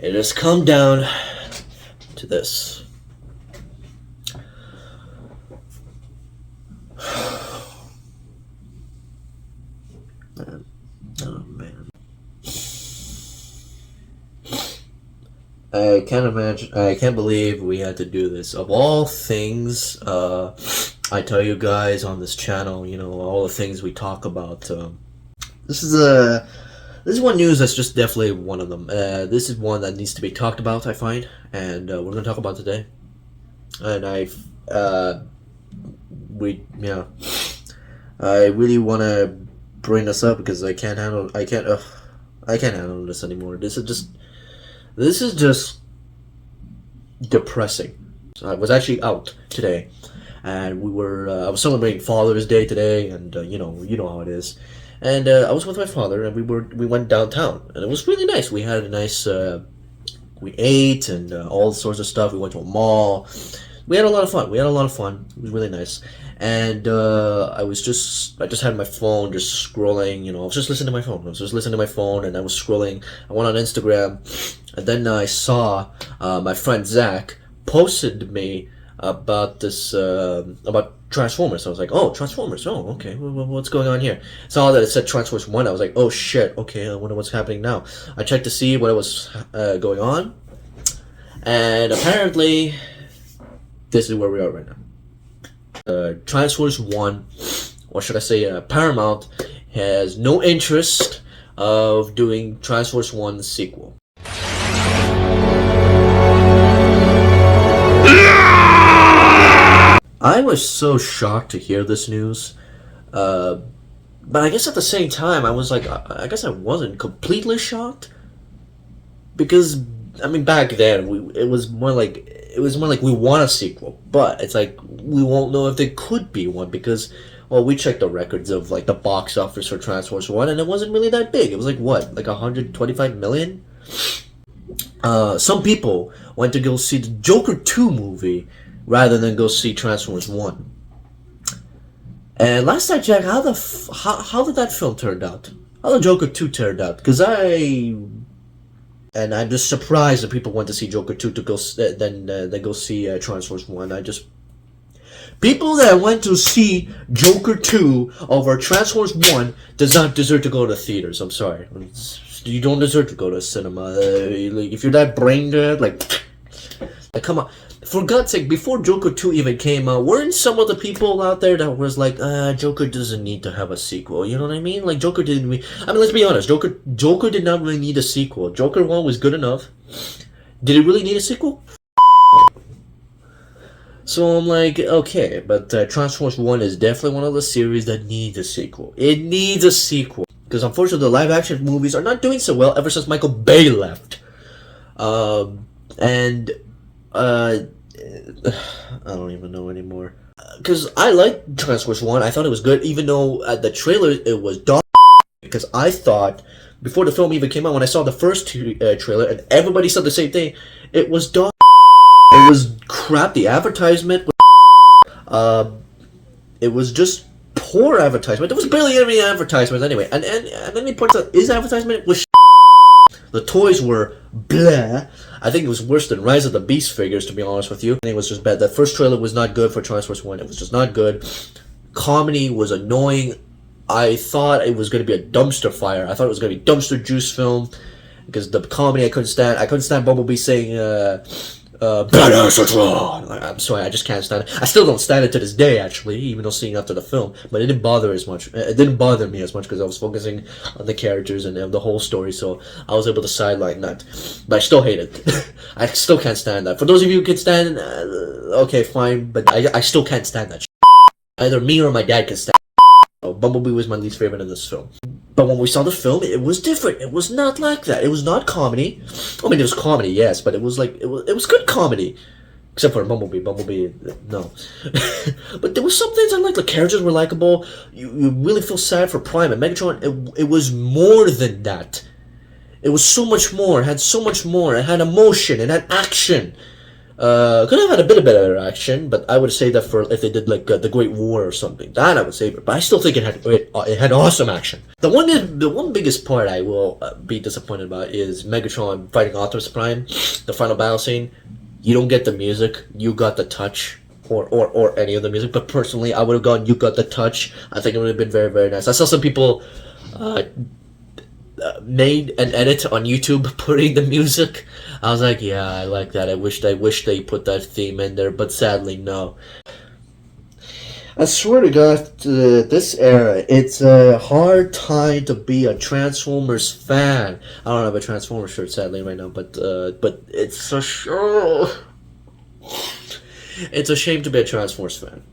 it has come down to this. Man. Oh man. I can't imagine. I can't believe we had to do this. Of all things, I tell you guys on this channel, all the things we talk about. This is one news that's just definitely one of them. This is one that needs to be talked about, I find, and we're gonna talk about today. And I really want to bring this up because I can't handle this anymore. This is just depressing. So I was actually out today, and I was celebrating Father's Day today, and you know how it is. And I was with my father, and we went downtown, and it was really nice. We had a nice, we ate and all sorts of stuff. We went to a mall. We had a lot of fun. It was really nice. And I just had my phone just scrolling. I was just listening to my phone. And I was scrolling. I went on Instagram, and then I saw my friend Zach posted me about this about Transformers. I was like, oh, Transformers. Oh, okay. What's going on here? Saw that it said Transformers 1. I was like, oh shit. Okay, I wonder what's happening now. I checked to see what was going on, and apparently, this is where we are right now. Transformers 1, or should I say Paramount, has no interest of doing Transformers 1 sequel. I was so shocked to hear this news, but I guess at the same time I was like, I guess I wasn't completely shocked, because back then it was more like we want a sequel, but it's like we won't know if there could be one because, well, we checked the records of like the box office for Transformers 1, and it wasn't really that big. It was like what, like 125 million. Some people went to go see the Joker 2 movie rather than go see Transformers 1. And last I checked, how did that film turn out? How did Joker 2 turned out? Because I'm just surprised that people went to see Joker 2 to go then go see Transformers 1. People that went to see Joker 2 over Transformers 1 does not deserve to go to theaters. I'm sorry. You don't deserve to go to cinema. If you're that brain dead, like come on. For God's sake, before Joker 2 even came out, weren't some of the people out there that was like, Joker doesn't need to have a sequel, you know what I mean? Like, Joker didn't let's be honest, Joker did not really need a sequel. Joker 1 was good enough. Did it really need a sequel? So I'm like, okay, but Transformers 1 is definitely one of the series that needs a sequel. It needs a sequel. Because unfortunately, the live-action movies are not doing so well ever since Michael Bay left. I don't even know anymore. Because I liked Transformers 1. I thought it was good, even though at the trailer it was dog. Because I thought, before the film even came out, when I saw the first trailer, and everybody said the same thing, it was dog. It was crap. The advertisement was it was just poor advertisement. There was barely any advertisements anyway. And then he points out, his advertisement was the toys were blah. I think it was worse than Rise of the Beast figures, to be honest with you. I think it was just bad. The first trailer was not good for Transformers 1. It was just not good. Comedy was annoying. I thought it was going to be a dumpster fire. I thought it was going to be dumpster juice film. Because the comedy I couldn't stand. I couldn't stand Bumblebee saying, badass or wrong. I'm sorry, I just can't stand it. I still don't stand it to this day, actually, even though seeing after the film. But it didn't bother as much. It didn't bother me as much because I was focusing on the characters and the whole story, so I was able to sideline that. But I still hate it. I still can't stand that. For those of you who can stand, okay, fine, but I still can't stand that. Either me or my dad can stand. Bumblebee was my least favorite in this film. But when we saw the film, it was different. It was not like that. It was not comedy. I mean, it was comedy, yes, but it was like it was good comedy, except for Bumblebee. Bumblebee, no. But there was some things I liked. The characters were likable. You really feel sad for Prime and Megatron. It was more than that. It was so much more. It had so much more. It had emotion. It had action. Could have had a bit of better action, but I would say that for if they did like the Great War or something, that I would save it. But I still think it had awesome action. The one biggest part I will be disappointed about is Megatron fighting Optimus Prime, the final battle scene. You don't get the music, you got the touch. Or any of the music, but personally, I would have gone. You got the touch. I think it would have been very, very nice. I saw some people made an edit on YouTube putting the music. I was like, yeah, I like that. I wish they put that theme in there, but sadly, no. I swear to God, this era, it's a hard time to be a Transformers fan. I don't have a Transformers shirt, sadly, right now, but it's so sure. It's a shame to be a Transformers fan.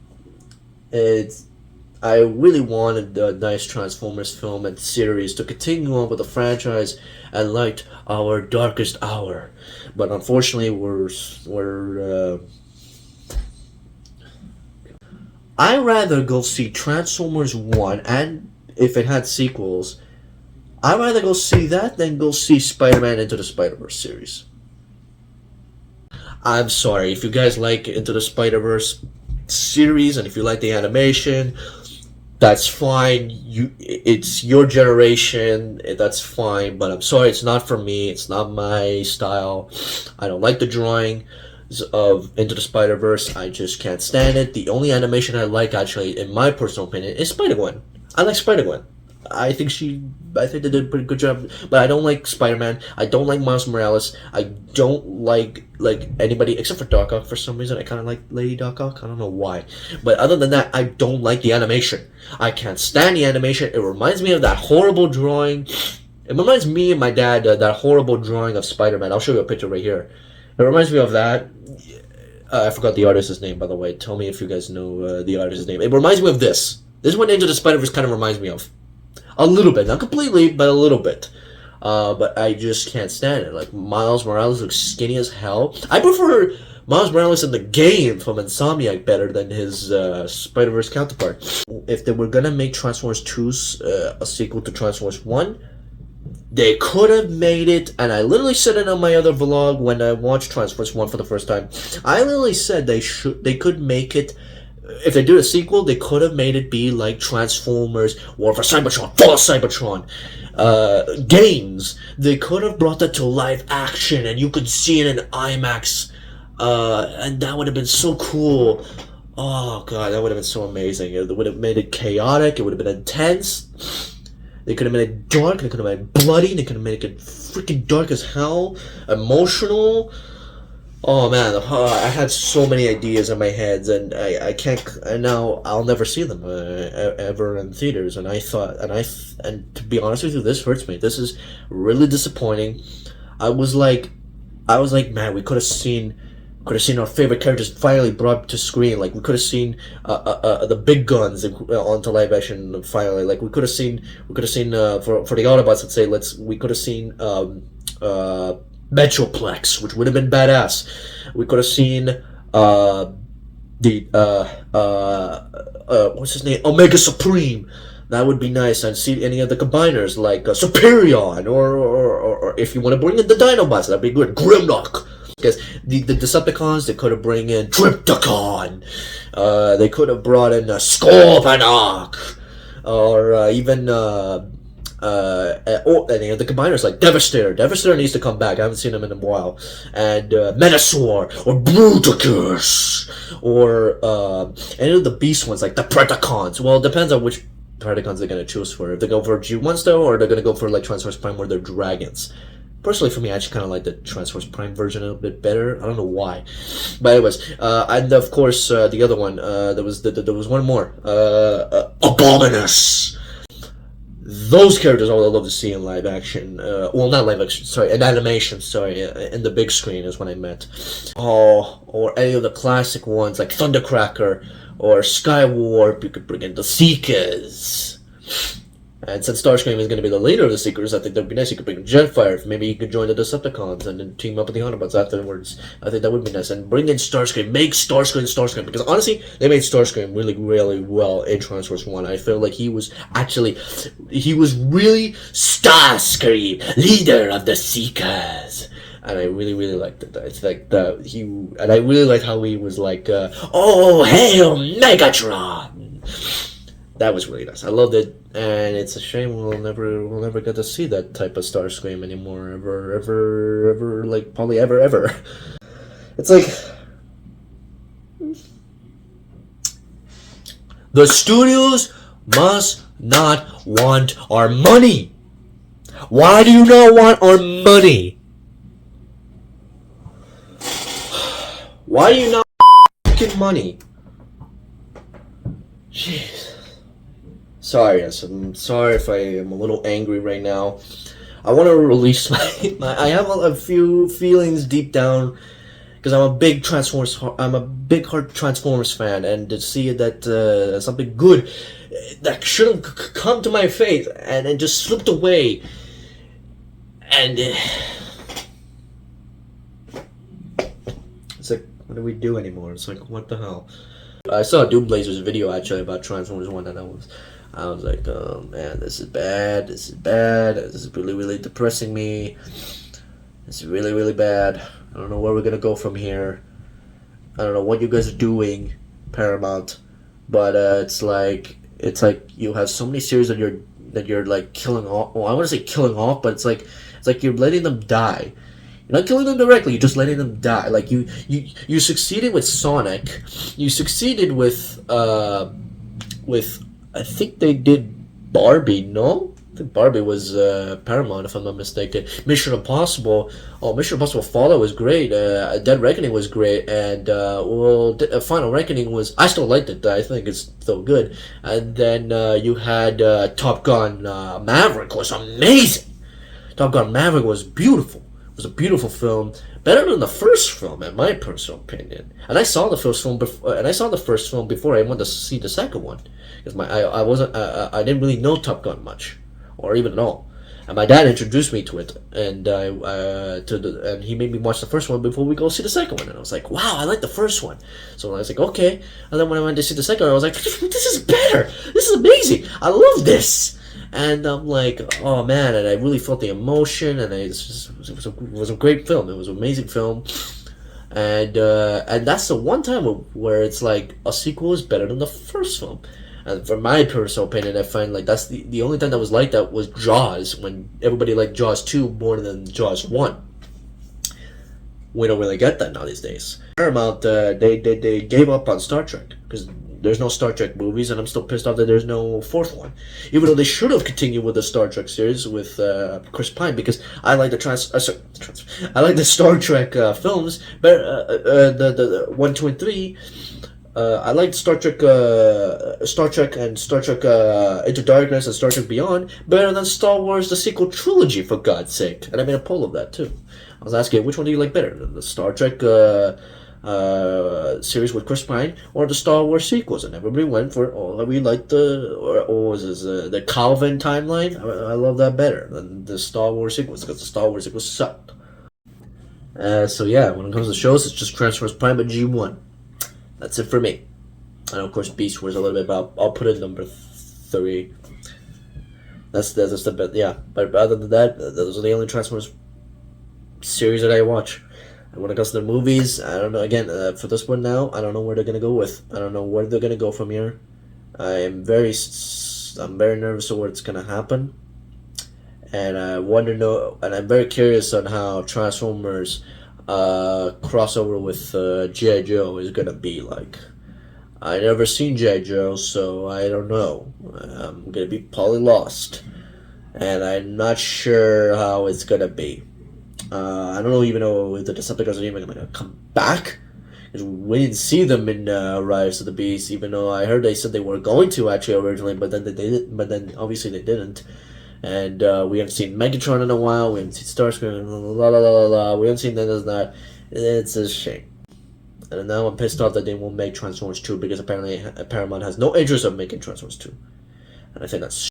I really wanted a nice Transformers film and series to continue on with the franchise and light our darkest hour, but unfortunately, I rather go see Transformers 1, and if it had sequels, I'd rather go see that than go see Spider-Man Into the Spider-Verse series. I'm sorry, if you guys like Into the Spider-Verse series, and if you like the animation, that's fine. It's your generation, that's fine, but I'm sorry, it's not for me, it's not my style. I don't like the drawing of Into the Spider-Verse. I just can't stand it. The only animation I like, actually, in my personal opinion, is Spider-Gwen. I like Spider-Gwen. I think they did a pretty good job, but I don't like Spider-Man. I don't like Miles Morales. I don't like anybody except for Doc Ock for some reason. I kind of like Lady Doc Ock. I don't know why, but other than that, I don't like the animation. I can't stand the animation. It reminds me of that horrible drawing. It reminds me and my dad that horrible drawing of Spider-Man. I'll show you a picture right here. It reminds me of that. I forgot the artist's name, by the way. Tell me if you guys know the artist's name. It reminds me of this. This is what Into the Spider-Verse kind of reminds me of. A little bit. Not completely, but a little bit. But I just can't stand it. Like, Miles Morales looks skinny as hell. I prefer Miles Morales in the game from Insomniac better than his Spider-Verse counterpart. If they were gonna make Transformers 2 a sequel to Transformers 1, they could have made it, and I literally said it on my other vlog when I watched Transformers 1 for the first time. I literally said they could make it. If they do a sequel, they could have made it be like Transformers War for Cybertron, Fall of Cybertron games. They could have brought that to live action, and you could see it in IMAX, and that would have been so cool. Oh god, that would have been so amazing. It would have made it chaotic. It would have been intense. They could have made it dark. They could have made it bloody. They could have made it freaking dark as hell, emotional. Oh man, I had so many ideas in my head, and I can't. And now I'll never see them ever in theaters. And I thought, and to be honest with you, this hurts me. This is really disappointing. I was like, man, we could have seen our favorite characters finally brought to screen. Like we could have seen the big guns onto live action finally. Like we could have seen for the Autobots. Let's say we could have seen Metroplex, which would have been badass. We could have seen what's his name, Omega Supreme. That would be nice. And see any of the combiners like Superion, or if you want to bring in the Dinobots, that'd be good. Grimlock. Because the Decepticons, they could have bring in Trypticon. They could have brought in Scorponok, or even any of the combiners like Devastator. Devastator needs to come back. I haven't seen him in a while. And Menasor, or Bruticus, or any of the beast ones like the Predacons. Well, it depends on which Predacons they're gonna choose for. If they go for G1 style, or they're gonna go for like Transformers Prime where they're dragons. Personally, for me, I actually kind of like the Transformers Prime version a little bit better. I don't know why, but anyways, and of course the other one. There was one more. Abominus. Those characters I would love to see in live action. Well, not live action. Sorry, in animation. Sorry, in the big screen is what I meant. Oh, or any of the classic ones like Thundercracker or Skywarp. You could bring in the Seekers. And since Starscream is going to be the leader of the Seekers, I think that would be nice. You could bring Jetfire. Maybe he could join the Decepticons and then team up with the Autobots afterwards. I think that would be nice. And bring in Starscream. Make Starscream. Because honestly, they made Starscream really, really well in Transformers 1. I feel like he was really Starscream, leader of the Seekers. and I really liked it. It's like I really liked how he was like, "Oh, hail Megatron!" That was really nice. I loved it, and it's a shame we'll never get to see that type of Starscream anymore, ever, like probably ever. It's like the studios must not want our money. Why do you not want our money? Why do you not fucking money? Jeez. Sorry, yes, I'm sorry if I am a little angry right now. I want to release my I have a few feelings deep down because I'm a big heart Transformers fan, and to see that something good that should have come to my faith and it just slipped away, and it's like, what do we do anymore? It's like, what the hell? I saw Doomblazer's video actually about Transformers 1, and I was like, oh man, this is bad, this is really depressing me. It's really bad. I don't know where we're gonna go from here. I don't know what you guys are doing, Paramount, but it's like you have so many series that you're like killing off. Well, I want to say killing off, but it's like you're letting them die. You're not killing them directly. You're just letting them die. Like you succeeded with Sonic. You succeeded with I think they did Barbie. No, I think Barbie was Paramount, if I'm not mistaken. Mission Impossible. Oh, Mission Impossible Fallout was great. Dead Reckoning was great, and Final Reckoning was. I still liked it. I think it's still good. And then you had Top Gun Maverick was amazing. Top Gun Maverick was beautiful. It was a beautiful film, better than the first film, in my personal opinion. And I saw the first film before I went to see the second one, because I didn't really know Top Gun much, or even at all. And my dad introduced me to it, and and he made me watch the first one before we go see the second one. And I was like, wow, I like the first one. So I was like, okay. And then when I went to see the second one, I was like, this is better. This is amazing. I love this. And I'm like, oh man, and I really felt the emotion, and it was a great film. It was an amazing film, and that's the one time where it's like a sequel is better than the first film. And for my personal opinion, I find like that's the only time that was like that was Jaws, when everybody liked Jaws 2 more than Jaws 1. We don't really get that now these days. Paramount, they gave up on Star Trek because there's no Star Trek movies, and I'm still pissed off that there's no fourth one. Even though they should have continued with the Star Trek series with Chris Pine, because I like I like the Star Trek films, but the 1, 2, and 3. I liked Star Trek and Star Trek Into Darkness and Star Trek Beyond better than Star Wars the sequel trilogy, for God's sake. And I made a poll of that too. I was asking, which one do you like better, the Star Trek series with Chris Pine or the Star Wars sequels? And everybody went for, we like the Calvin timeline. I love that better than the Star Wars sequels, because the Star Wars sequels sucked. So yeah, when it comes to shows, it's just Transformers Prime and G1. That's it for me. And of course, Beast Wars a little bit, but I'll put it number 3. That's the bit, yeah. But other than that, those are the only Transformers series that I watch. And when it comes to the movies, I don't know. Again, for this one now, I don't know where they're gonna go with. I don't know where they're gonna go from here. I'm very nervous of what's gonna happen, and I'm very curious on how Transformers crossover with G.I. Joe is gonna be like. I never seen G.I. Joe, so I don't know. I'm gonna be probably lost, and I'm not sure how it's gonna be. I don't even know if the Decepticons are even gonna come back. We didn't see them in Rise of the Beast, even though I heard they said they were going to actually originally, but then they didn't. But then obviously they didn't. And we haven't seen Megatron in a while. We haven't seen Starscream. We haven't seen that. It's a shame. And now I'm pissed off that they won't make Transformers 2, because apparently Paramount has no interest in making Transformers 2. And I think that's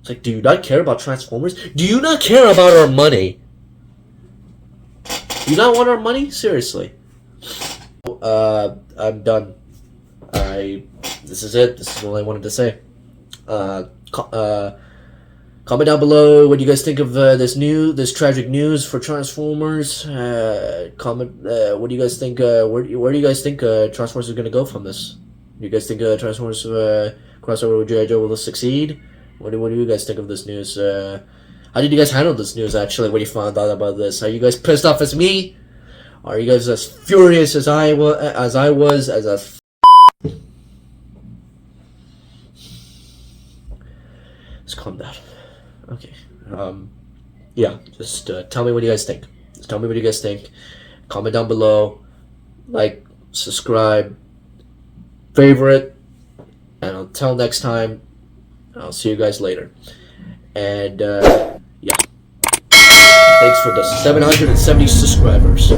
It's like, do you not care about Transformers? Do you not care about our money? Do you not want our money? Seriously. I'm done. This is it. This is all I wanted to say. Comment Comment down below what you guys think of this tragic news for Transformers. Comment what do you guys think? Where do you guys think Transformers is gonna go from this? Do you guys think Transformers crossover with G.I. Joe will succeed? What do you guys think of this news? How did you guys handle this news actually when you found out about this? Are you guys pissed off as me? Are you guys as furious as I was as a Let's calm down. Okay. Yeah, just tell me what you guys think. Just tell me what you guys think. Comment down below. Like, subscribe, favorite, and until next time, I'll see you guys later. And yeah, thanks for the 770 subscribers.